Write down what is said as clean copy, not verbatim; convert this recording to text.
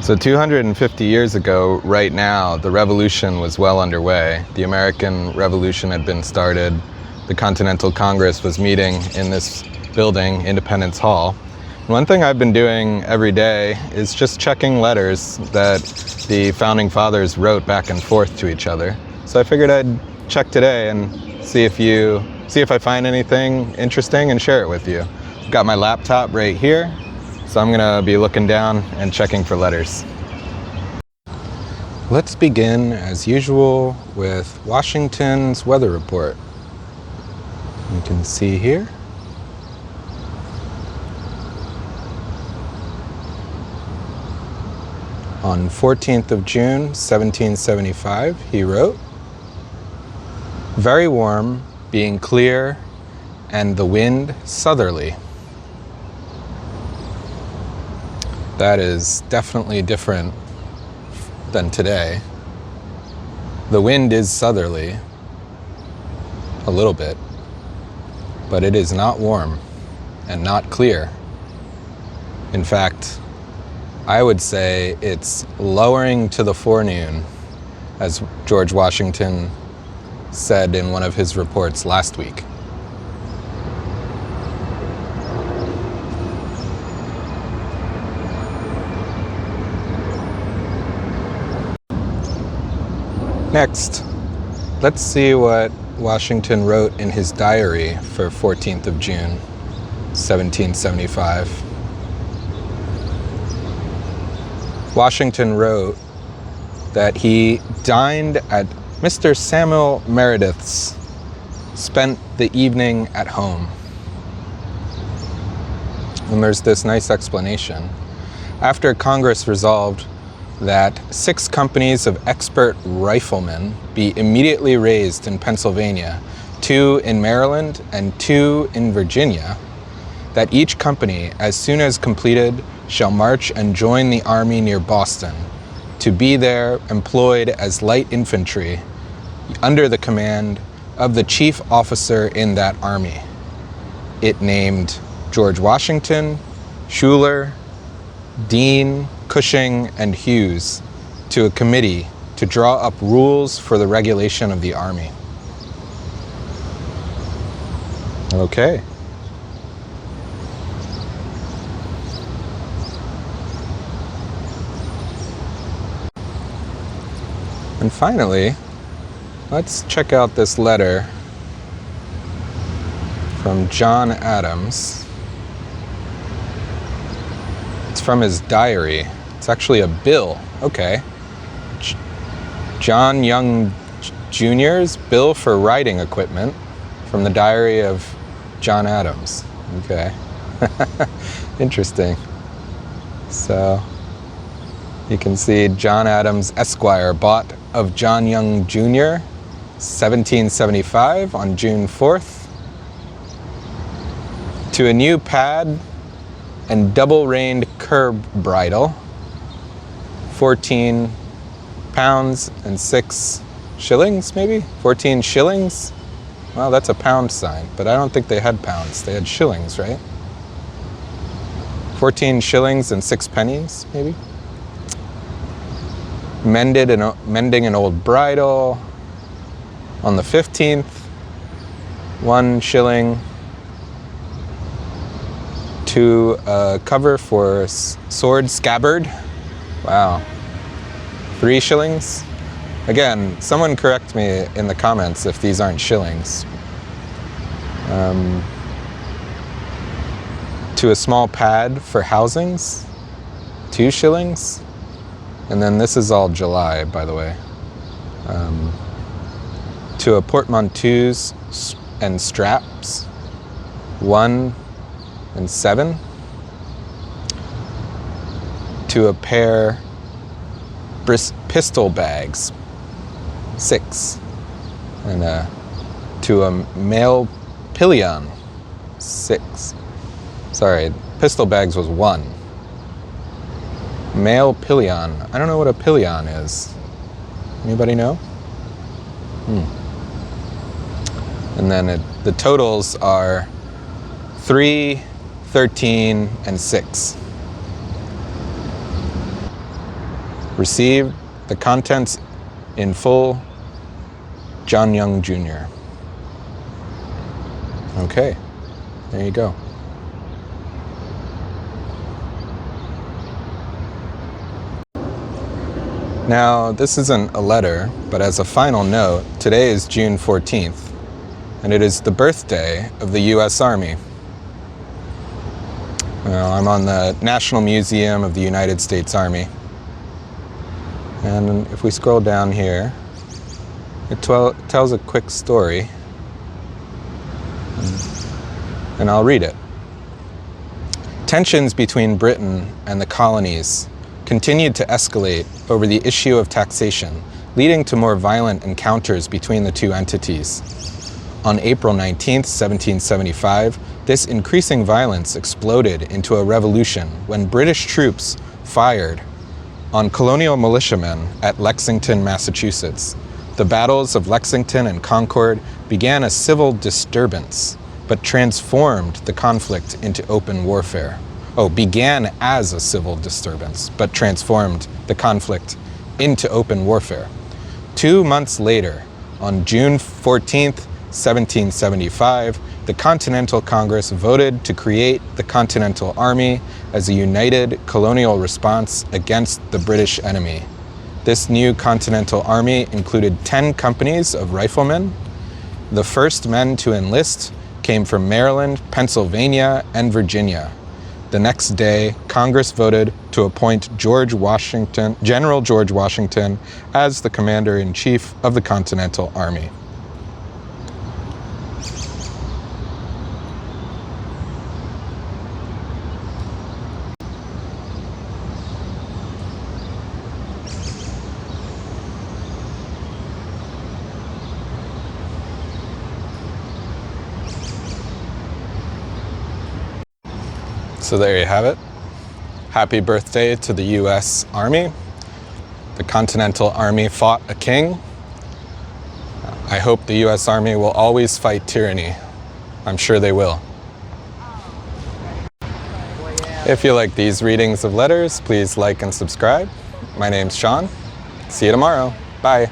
So 250 years ago, right now, the revolution was well underway. The American Revolution had been started. The Continental Congress was meeting in this building, Independence Hall. And one thing I've been doing every day is just checking letters that the Founding Fathers wrote back and forth to each other. So I figured I'd check today and see if I find anything interesting and share it with you. I've got my laptop right here. So I'm gonna be looking down and checking for letters. Let's begin, as usual, with Washington's weather report. You can see here. On 14th of June, 1775, he wrote, "Very warm, being clear, and the wind southerly." That is definitely different than today. The wind is southerly, a little bit, but it is not warm and not clear. In fact, I would say it's lowering to the forenoon, as George Washington said in one of his reports last week. Next, let's see what Washington wrote in his diary for 14th of June, 1775. Washington wrote that he dined at Mr. Samuel Meredith's, spent the evening at home. And there's this nice explanation. After Congress resolved that 6 companies of expert riflemen be immediately raised in Pennsylvania, 2 in Maryland and 2 in Virginia, that each company, as soon as completed, shall march and join the army near Boston, to be there employed as light infantry under the command of the chief officer in that army. It named George Washington, Schuyler, Dean, Cushing, and Hughes to a committee to draw up rules for the regulation of the army. Okay. And finally, let's check out this letter from John Adams. It's from his diary. It's actually a bill. Okay. John Young Jr.'s bill for writing equipment from the diary of John Adams. Okay. Interesting. So you can see John Adams Esquire bought of John Young Jr. 1775 on June 4th to a new pad and double-reined curb bridle, 14 pounds and 6 shillings, maybe? 14 shillings? Well, that's a pound sign, but I don't think they had pounds. They had shillings, right? 14 shillings and 6 pennies, maybe? Mending an old bridle on the 15th, 1 shilling. To a cover for sword scabbard. Wow. 3 shillings. Again, someone correct me in the comments if these aren't shillings. To a small pad for housings, 2 shillings. And then this is all July, by the way. To a portmanteaus and straps, 1 and 7. To a pair pistol bags, 6. And to a male pillion, 6. Sorry, pistol bags was 1. Male pillion. I don't know what a pillion is. Anybody know? And then the totals are 3, 13, and 6. Received the contents in full, John Young Jr. Okay, there you go. Now, this isn't a letter, but as a final note, today is June 14th, and it is the birthday of the U.S. Army. Well, I'm on the National Museum of the United States Army. And if we scroll down here, it tells a quick story. And I'll read it. Tensions between Britain and the colonies continued to escalate over the issue of taxation, leading to more violent encounters between the two entities. On April 19, 1775, this increasing violence exploded into a revolution when British troops fired on colonial militiamen at Lexington, Massachusetts. The battles of Lexington and Concord began a civil disturbance, but transformed the conflict into open warfare. Began as a civil disturbance, but transformed the conflict into open warfare. 2 months later, on June 14th, 1775, the Continental Congress voted to create the Continental Army as a united colonial response against the British enemy. This new Continental Army included 10 companies of riflemen. The first men to enlist came from Maryland, Pennsylvania, and Virginia. The next day, Congress voted to appoint General George Washington, as the Commander-in-Chief of the Continental Army. So there you have it. Happy birthday to the U.S. Army. The Continental Army fought a king. I hope the U.S. Army will always fight tyranny. I'm sure they will. If you like these readings of letters, please like and subscribe. My name's Sean. See you tomorrow. Bye.